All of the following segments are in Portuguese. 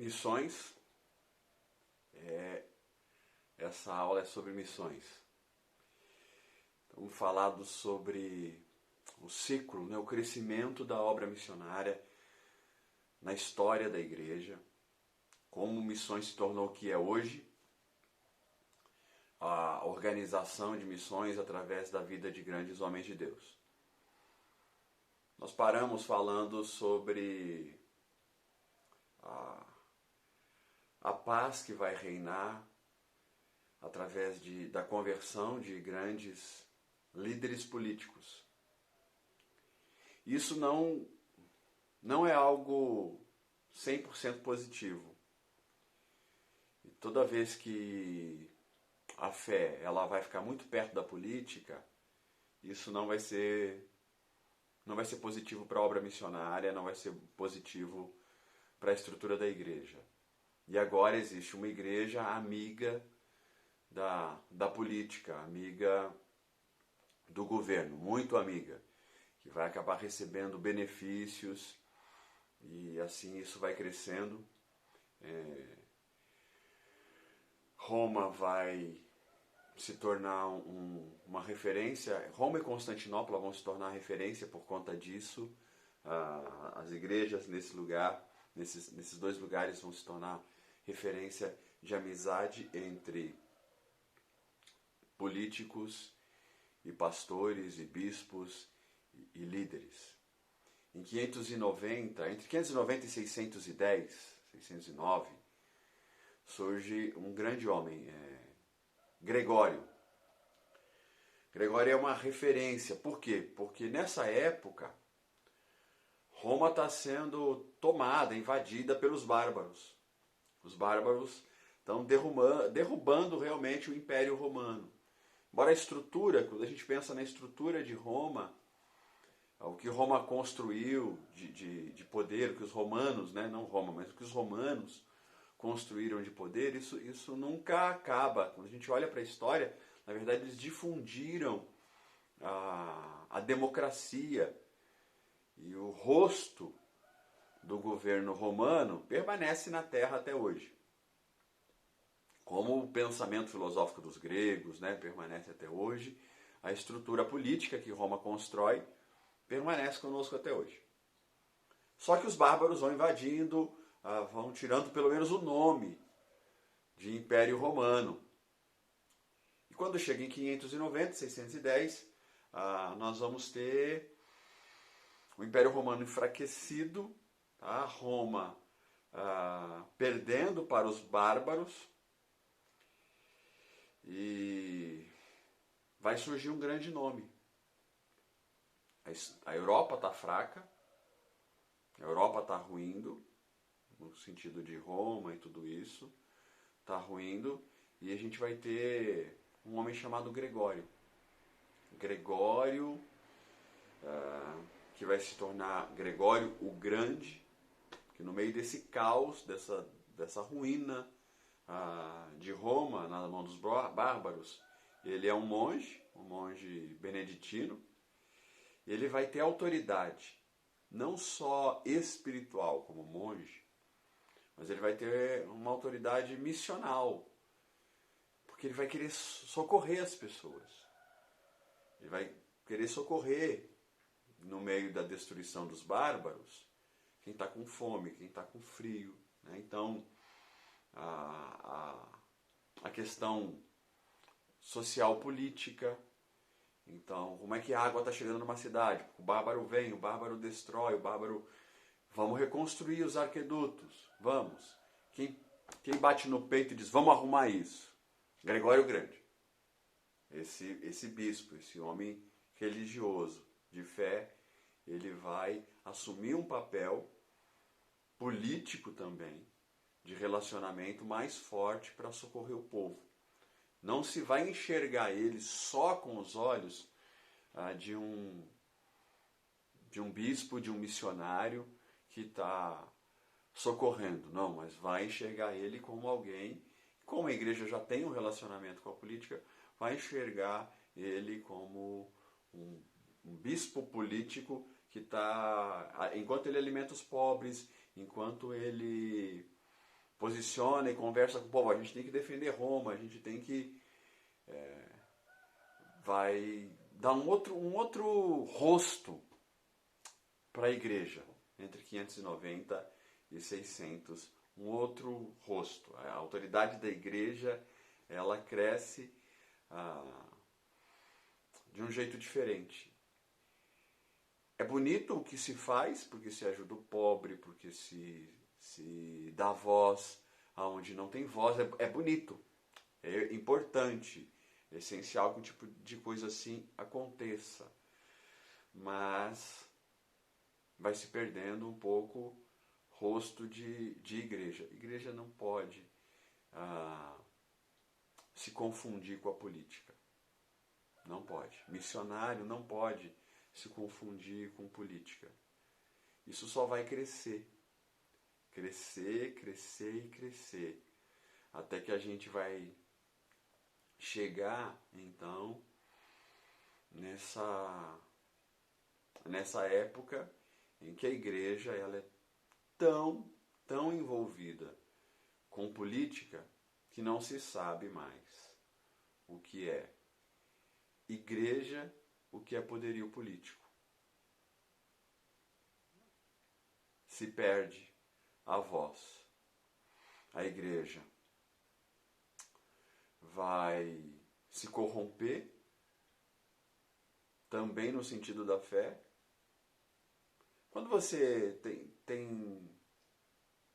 Missões, essa aula é sobre missões. Estamos falando sobre o ciclo, o crescimento da obra missionária na história da igreja, como missões se tornou o que é hoje, a organização de missões através da vida de grandes homens de Deus. Nós paramos falando sobre a paz que vai reinar através da conversão de grandes líderes políticos. Isso não é algo 100% positivo. E toda vez que a fé ela vai ficar muito perto da política, isso não vai ser positivo para a obra missionária, não vai ser positivo para a estrutura da igreja. E agora existe uma igreja amiga da política, amiga do governo, muito amiga, que vai acabar recebendo benefícios e assim isso vai crescendo. Roma vai se tornar uma referência, Roma e Constantinopla vão se tornar referência por conta disso. As igrejas nesses dois lugares vão se tornar referência de amizade entre políticos e pastores e bispos e líderes. Em 590, entre 590 e 609, surge um grande homem, Gregório. Gregório é uma referência. Por quê? Porque nessa época, Roma está sendo tomada, invadida pelos bárbaros. Os bárbaros estão derrubando realmente o Império Romano. Embora a estrutura, quando a gente pensa na estrutura de Roma, o que Roma construiu de poder, o que os romanos, não Roma, mas o que os romanos construíram de poder, isso nunca acaba. Quando a gente olha para a história, na verdade eles difundiram a democracia e o rosto do governo romano permanece na terra até hoje. Como o pensamento filosófico dos gregos permanece até hoje, a estrutura política que Roma constrói permanece conosco até hoje. Só que os bárbaros vão invadindo, vão tirando pelo menos o nome de Império Romano. E quando chega em 590, 610, nós vamos ter o Império Romano enfraquecido, Roma perdendo para os bárbaros, e vai surgir um grande nome. A Europa está fraca, a Europa está ruindo, no sentido de Roma e tudo isso, está ruindo, e a gente vai ter um homem chamado Gregório. Gregório, que vai se tornar Gregório o Grande, que no meio desse caos, dessa ruína de Roma, na mão dos bárbaros, ele é um monge beneditino, e ele vai ter autoridade, não só espiritual como monge, mas ele vai ter uma autoridade missional, porque ele vai querer socorrer as pessoas. Ele vai querer socorrer, no meio da destruição dos bárbaros, quem está com fome, quem está com frio. Então, a questão social política. Então, como é que a água está chegando numa cidade? O bárbaro vem, o bárbaro destrói, vamos reconstruir os aquedutos, vamos. Quem bate no peito e diz, vamos arrumar isso? Gregório o Grande. Esse bispo, esse homem religioso, de fé, ele vai assumir um papel político também, de relacionamento mais forte para socorrer o povo. Não se vai enxergar ele só com os olhos de um bispo, de um missionário que está socorrendo. Não, mas vai enxergar ele como alguém, como a igreja já tem um relacionamento com a política, vai enxergar ele como um bispo político que está, enquanto ele alimenta os pobres, enquanto ele posiciona e conversa com o povo, a gente tem que defender Roma, a gente tem que vai dar um outro rosto para a igreja entre 590 e 600, um outro rosto. A autoridade da igreja, ela cresce de um jeito diferente. É bonito o que se faz, porque se ajuda o pobre, porque se dá voz aonde não tem voz. É bonito, é importante, é essencial que um tipo de coisa assim aconteça. Mas vai se perdendo um pouco rosto de igreja. Igreja não pode se confundir com a política. Não pode. Missionário não pode se confundir com política. Isso só vai crescer. Crescer, crescer e crescer. Até que a gente vai chegar, então, nessa época em que a igreja ela é tão envolvida com política que não se sabe mais o que é igreja, o que é poderio político. Se perde a voz. A igreja vai se corromper, também no sentido da fé. Quando você tem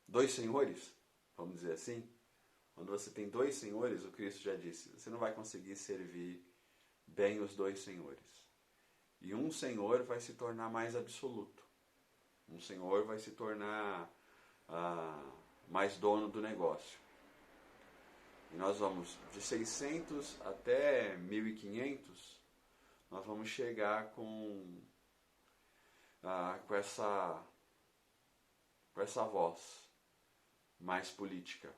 dois senhores, vamos dizer assim, quando você tem dois senhores, o Cristo já disse, você não vai conseguir servir bem os dois senhores. E um senhor vai se tornar mais absoluto. Um senhor vai se tornar mais dono do negócio. E nós vamos de 600 até 1500, nós vamos chegar com essa voz mais política,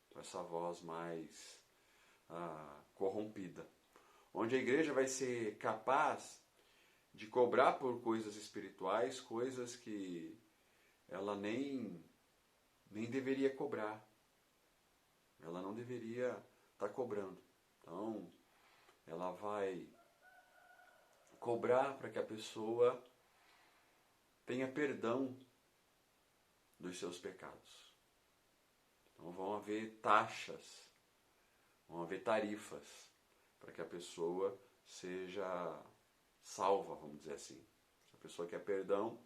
com essa voz mais corrompida, onde a igreja vai ser capaz de cobrar por coisas espirituais, coisas que ela nem deveria cobrar. Ela não deveria estar cobrando. Então, ela vai cobrar para que a pessoa tenha perdão dos seus pecados. Então vão haver taxas, vão haver tarifas para que a pessoa seja salva, vamos dizer assim. Se a pessoa quer perdão,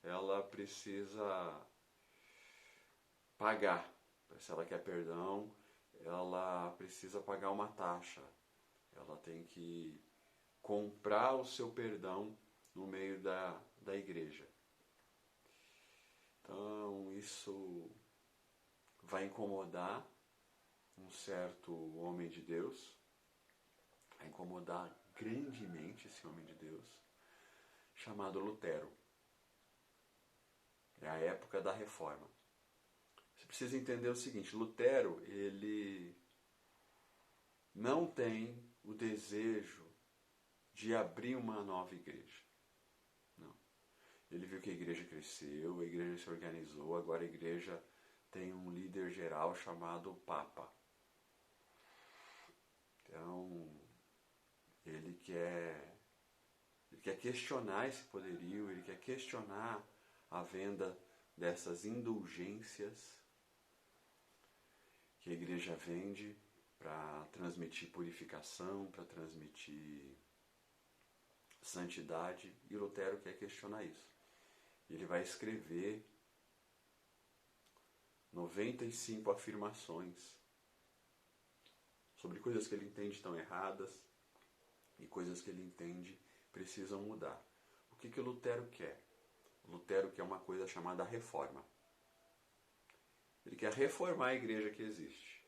ela precisa pagar. Se ela quer perdão, ela precisa pagar uma taxa. Ela tem que comprar o seu perdão no meio da igreja. Então, isso vai incomodar um certo homem de Deus, vai incomodar grandemente esse homem de Deus, chamado Lutero. É a época da Reforma. Você precisa entender o seguinte, Lutero, ele não tem o desejo de abrir uma nova igreja. Não. Ele viu que a igreja cresceu, a igreja se organizou, agora a igreja tem um líder geral chamado Papa. Então, ele quer questionar esse poderio, ele quer questionar a venda dessas indulgências que a igreja vende para transmitir purificação, para transmitir santidade, e Lutero quer questionar isso. Ele vai escrever 95 afirmações sobre coisas que ele entende estão erradas e coisas que ele entende precisam mudar. O que Lutero quer? Lutero quer uma coisa chamada reforma. Ele quer reformar a igreja que existe.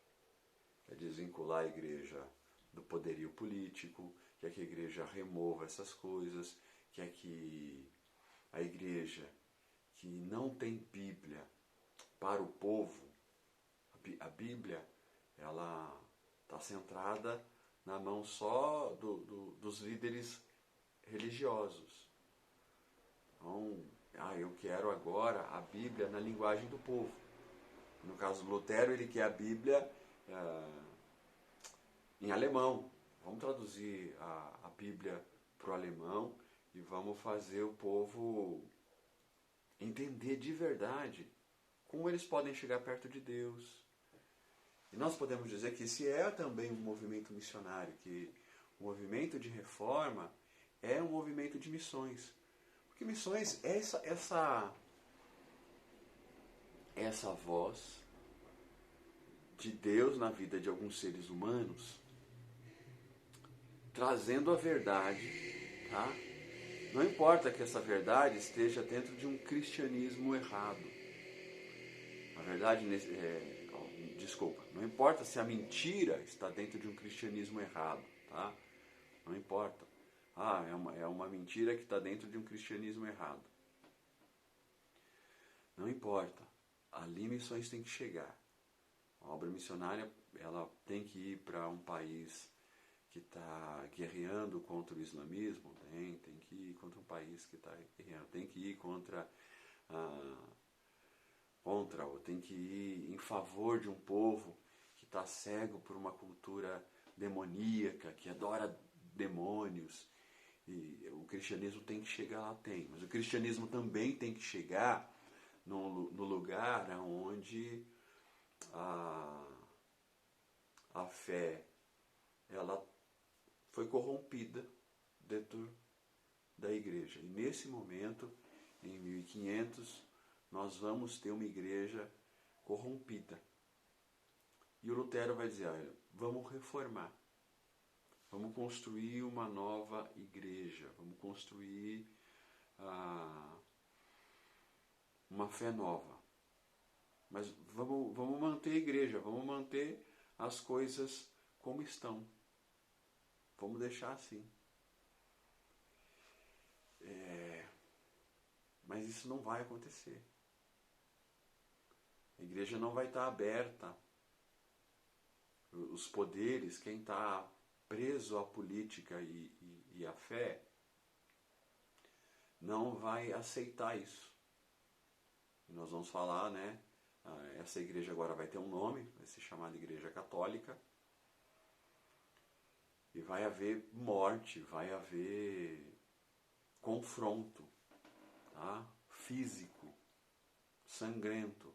Quer desvincular a igreja do poderio político, quer que a igreja remova essas coisas, quer que a igreja que não tem Bíblia para o povo, a Bíblia, ela está centrada na mão só dos líderes religiosos. Então, eu quero agora a Bíblia na linguagem do povo. No caso do Lutero, ele quer a Bíblia em alemão. Vamos traduzir a Bíblia para o alemão e vamos fazer o povo entender de verdade como eles podem chegar perto de Deus. E nós podemos dizer que esse é também um movimento missionário, que o movimento de reforma é um movimento de missões. Porque missões é essa voz de Deus na vida de alguns seres humanos, trazendo a verdade, tá? Não importa que essa verdade esteja dentro de um cristianismo errado. A verdade, desculpa, não importa se a mentira está dentro de um cristianismo errado, tá? Não importa. É uma mentira que está dentro de um cristianismo errado. Não importa. Ali missões têm que chegar. A obra missionária, ela tem que ir para um país que está guerreando contra o islamismo, tem que ir contra um país que está guerreando, tem que ir ou tem que ir em favor de um povo que está cego por uma cultura demoníaca, que adora demônios. E o cristianismo tem que chegar lá, mas o cristianismo também tem que chegar no lugar onde a fé ela foi corrompida dentro da igreja. E nesse momento, em 1500, nós vamos ter uma igreja corrompida. E o Lutero vai dizer, olha, vamos reformar. Vamos construir uma nova igreja. Vamos construir uma fé nova. Mas vamos manter a igreja, vamos manter as coisas como estão. Vamos deixar assim. Mas isso não vai acontecer. A igreja não vai estar aberta. Os poderes, quem está preso à política e à fé, não vai aceitar isso. E nós vamos falar, né? Essa igreja agora vai ter um nome, vai ser chamada Igreja Católica. E vai haver morte, vai haver confronto, tá? Físico, sangrento.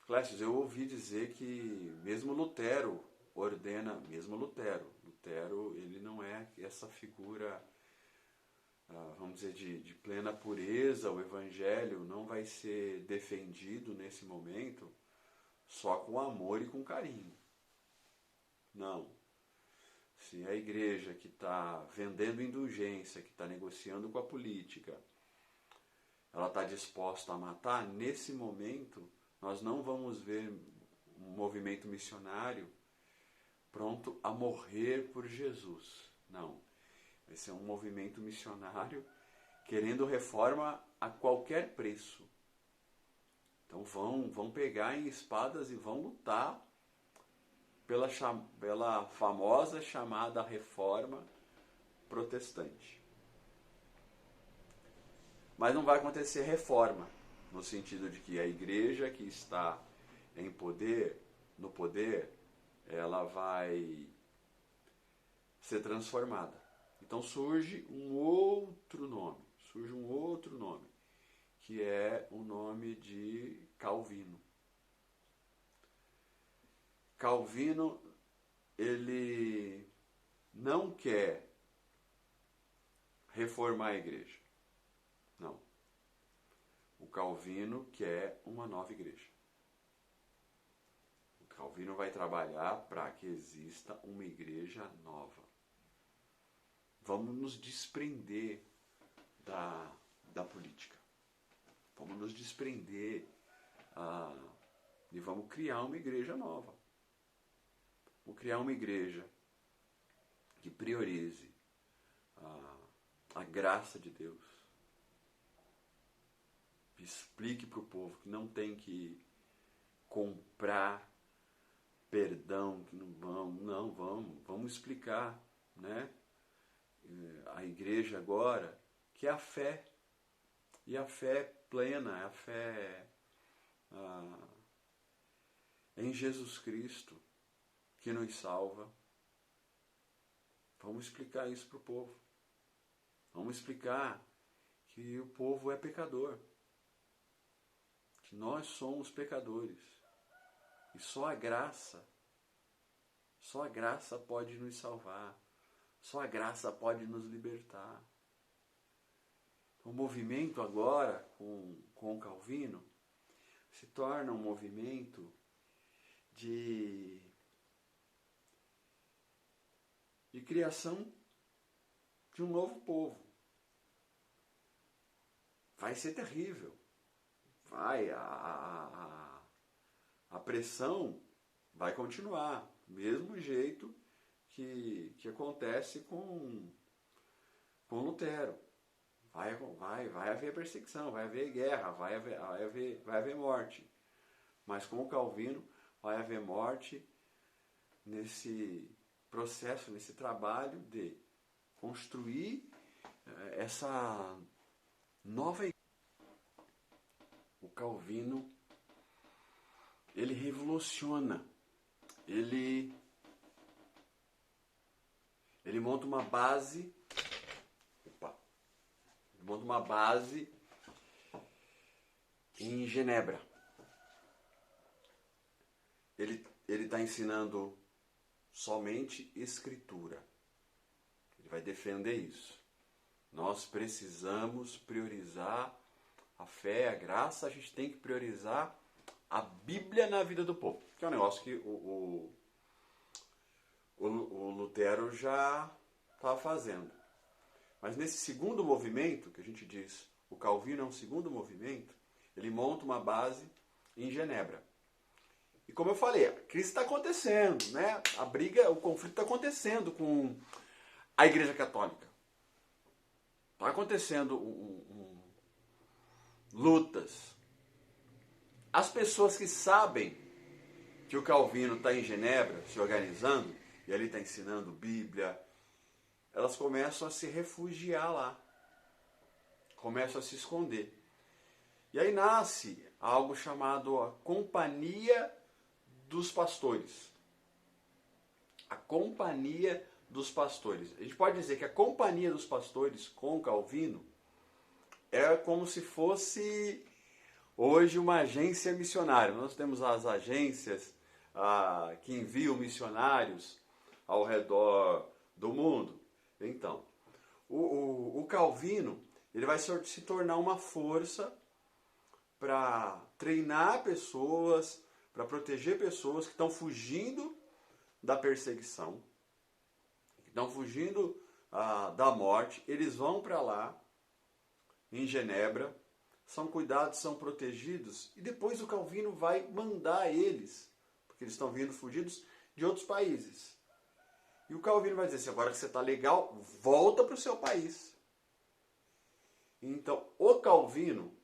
Clécio, eu ouvi dizer que mesmo Lutero Lutero ele não é essa figura, vamos dizer, de plena pureza. O evangelho não vai ser defendido nesse momento só com amor e com carinho. Não. Se a igreja que está vendendo indulgência, que está negociando com a política, ela está disposta a matar, nesse momento nós não vamos ver um movimento missionário pronto a morrer por Jesus. Não. Vai ser um movimento missionário querendo reforma a qualquer preço. Então vão pegar em espadas e vão lutar pela famosa chamada reforma protestante. Mas não vai acontecer reforma, no sentido de que a igreja que está no poder, ela vai ser transformada. Então surge um outro nome, que é o nome de Calvino. Calvino, ele não quer reformar a igreja. Não. O Calvino quer uma nova igreja. O Calvino vai trabalhar para que exista uma igreja nova. Vamos nos desprender da política. Vamos nos desprender e vamos criar uma igreja nova. Vamos criar uma igreja que priorize a graça de Deus. Explique para o povo que não tem que comprar perdão, que vamos explicar, né? A igreja agora, que é a fé, e a fé plena, a fé em Jesus Cristo, que nos salva. Vamos explicar isso para o povo. Vamos explicar que o povo é pecador. Que nós somos pecadores. E só a graça pode nos salvar. Só a graça pode nos libertar. O movimento agora, com Calvino, se torna um movimento de criação de um novo povo. Vai ser terrível. A pressão vai continuar. Do mesmo jeito que acontece com Lutero. Vai haver perseguição, vai haver guerra, vai haver morte. Mas com o Calvino vai haver morte nesse processo, nesse trabalho de construir essa nova igreja. O Calvino, ele revoluciona, ele monta uma base, em Genebra. Ele está ensinando somente escritura. Ele vai defender isso. Nós precisamos priorizar a fé, a graça, a gente tem que priorizar a Bíblia na vida do povo. Que é um negócio que o Lutero já estava fazendo. Mas nesse segundo movimento, que a gente diz, o Calvino é um segundo movimento, ele monta uma base em Genebra. E como eu falei, a crise está acontecendo, né? A briga, o conflito está acontecendo com a Igreja Católica. Está acontecendo lutas. As pessoas que sabem que o Calvino está em Genebra, se organizando, e ali está ensinando Bíblia, elas começam a se refugiar lá. Começam a se esconder. E aí nasce algo chamado a Companhia dos Pastores. A Companhia dos Pastores. A gente pode dizer que a Companhia dos Pastores com Calvino é como se fosse hoje uma agência missionária. Nós temos as agências que enviam missionários ao redor do mundo. Então, o Calvino, ele vai se tornar uma força para treinar pessoas, para proteger pessoas que estão fugindo da perseguição, que estão fugindo da morte. Eles vão para lá, em Genebra, são cuidados, são protegidos, e depois o Calvino vai mandar eles, porque eles estão vindo fugidos de outros países. E o Calvino vai dizer assim, agora que você está legal, volta para o seu país. Então, o Calvino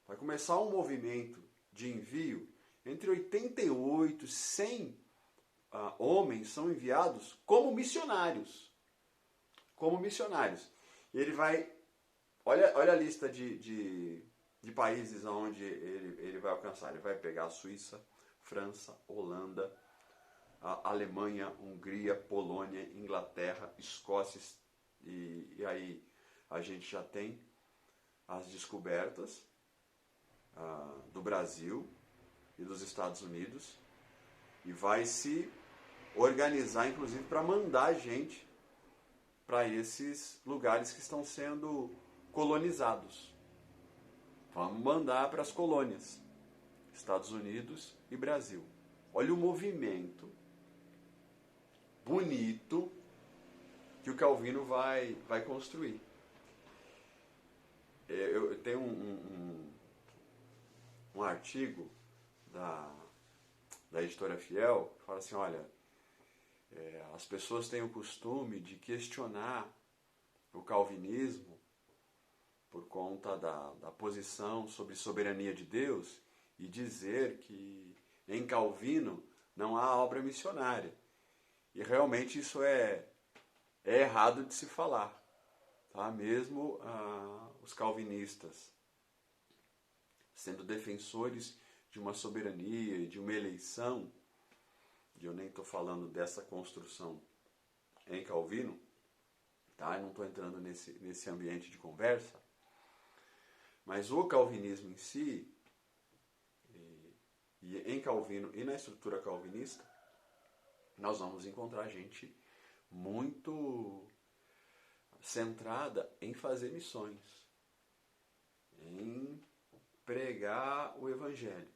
vai começar um movimento de envio. Entre 88 e 100 homens são enviados como missionários. Como missionários. E ele vai... Olha a lista de países onde ele vai alcançar. Ele vai pegar a Suíça, França, Holanda, a Alemanha, Hungria, Polônia, Inglaterra, Escócia, e aí a gente já tem as descobertas do Brasil e dos Estados Unidos, e vai se organizar inclusive para mandar gente para esses lugares que estão sendo colonizados. Vamos mandar para as colônias, Estados Unidos e Brasil. Olha o movimento bonito que o Calvino vai construir. Eu tenho um artigo da editora Fiel que fala assim, olha, as pessoas têm o costume de questionar o calvinismo por conta da posição sobre soberania de Deus e dizer que em Calvino não há obra missionária. E realmente isso é errado de se falar. Tá? Mesmo os calvinistas sendo defensores de uma soberania, de uma eleição, e eu nem estou falando dessa construção em Calvino, tá? Eu não estou entrando nesse ambiente de conversa, mas o calvinismo em si, e em Calvino e na estrutura calvinista, nós vamos encontrar gente muito centrada em fazer missões, em pregar o Evangelho.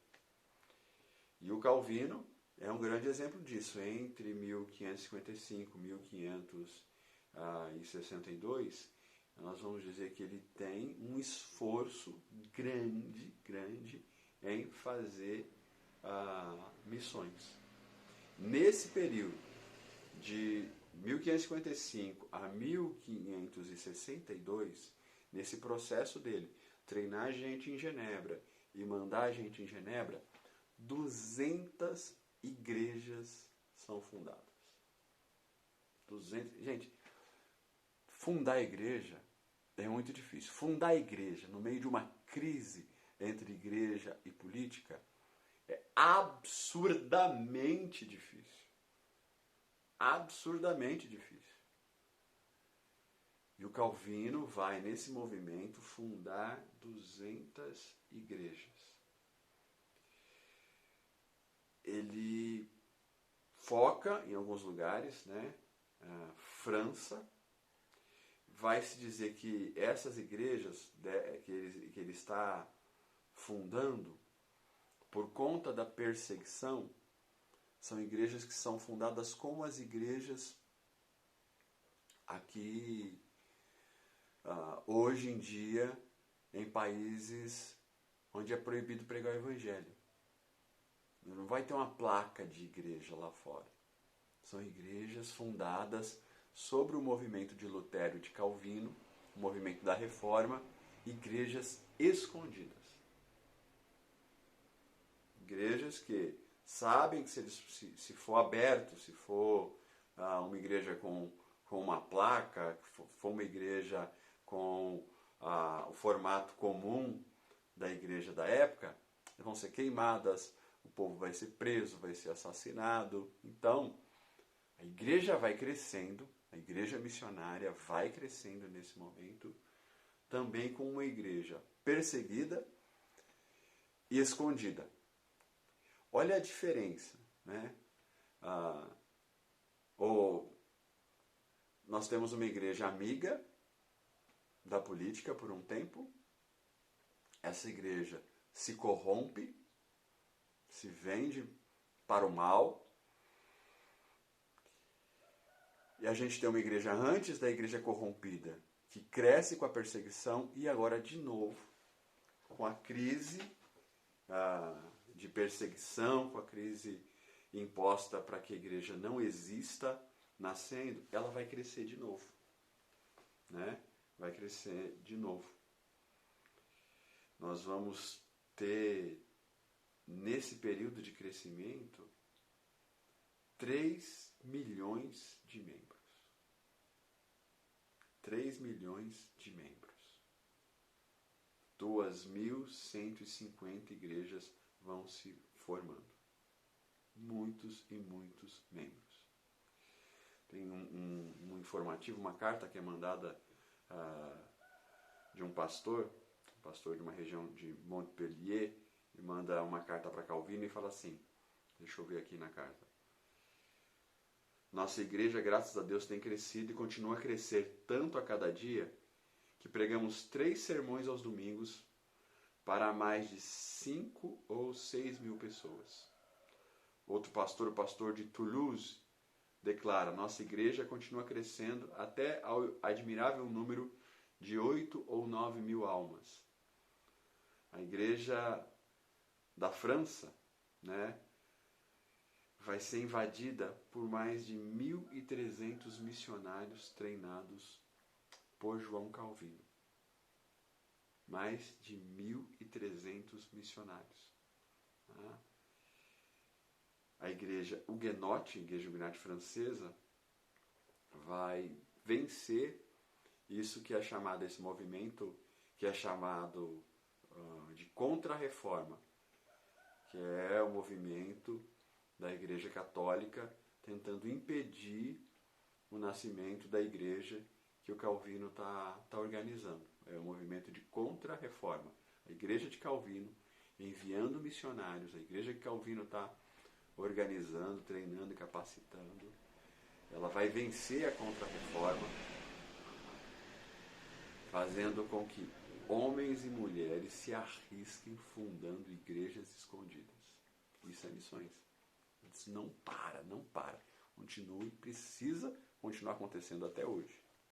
E o Calvino é um grande exemplo disso. Entre 1555 e 1562, nós vamos dizer que ele tem um esforço grande em fazer missões. Nesse período de 1555 a 1562, nesse processo dele, treinar gente em Genebra e mandar gente em Genebra, 200 igrejas são fundadas. 200. Gente, fundar a igreja é muito difícil. Fundar a igreja no meio de uma crise entre igreja e política é absurdamente difícil. Absurdamente difícil. E o Calvino vai, nesse movimento, fundar 200 igrejas. Ele foca em alguns lugares, né? França. Vai se dizer que essas igrejas que ele está fundando, por conta da perseguição, são igrejas que são fundadas como as igrejas aqui, hoje em dia, em países onde é proibido pregar o Evangelho. Não vai ter uma placa de igreja lá fora. São igrejas fundadas sobre o movimento de Lutero e de Calvino, o movimento da Reforma, igrejas escondidas. Igrejas que sabem que se for aberto, se for uma igreja com uma placa, for uma igreja com o formato comum da igreja da época, vão ser queimadas, o povo vai ser preso, vai ser assassinado. Então, a igreja vai crescendo, a igreja missionária vai crescendo nesse momento, também com uma igreja perseguida e escondida. Olha a diferença, né? Nós temos uma igreja amiga da política por um tempo, essa igreja se corrompe, se vende para o mal, e a gente tem uma igreja antes da igreja corrompida, que cresce com a perseguição e agora de novo com a crise de perseguição, com a crise imposta para que a igreja não exista, nascendo, ela vai crescer de novo, né? Vai crescer de novo. Nós vamos ter, nesse período de crescimento, 3 milhões de membros. 3 milhões de membros. 2.150 igrejas vão se formando. Muitos e muitos membros. Tem um informativo, uma carta que é mandada de um pastor de uma região de Montpellier, e manda uma carta para Calvino e fala assim, deixa eu ver aqui na carta. Nossa igreja, graças a Deus, tem crescido e continua a crescer tanto a cada dia que pregamos 3 sermões aos domingos para mais de 5 ou 6 mil pessoas. Outro pastor, o pastor de Toulouse, declara, nossa igreja continua crescendo até ao admirável número de 8 ou 9 mil almas. A igreja da França, né, vai ser invadida por mais de 1.300 missionários treinados por João Calvino. Mais de 1.300 missionários. Tá? A igreja huguenote, a igreja huguenote francesa, vai vencer isso que é chamado, esse movimento que é chamado de contra-reforma, que é o movimento da Igreja Católica tentando impedir o nascimento da igreja que o Calvino está organizando. É um movimento de contra-reforma. A Igreja de Calvino enviando missionários, a Igreja que Calvino está organizando, treinando e capacitando, ela vai vencer a contra-reforma, fazendo com que homens e mulheres se arrisquem fundando igrejas escondidas. Isso é missões. Isso não para, não para. Continua e precisa continuar acontecendo até hoje.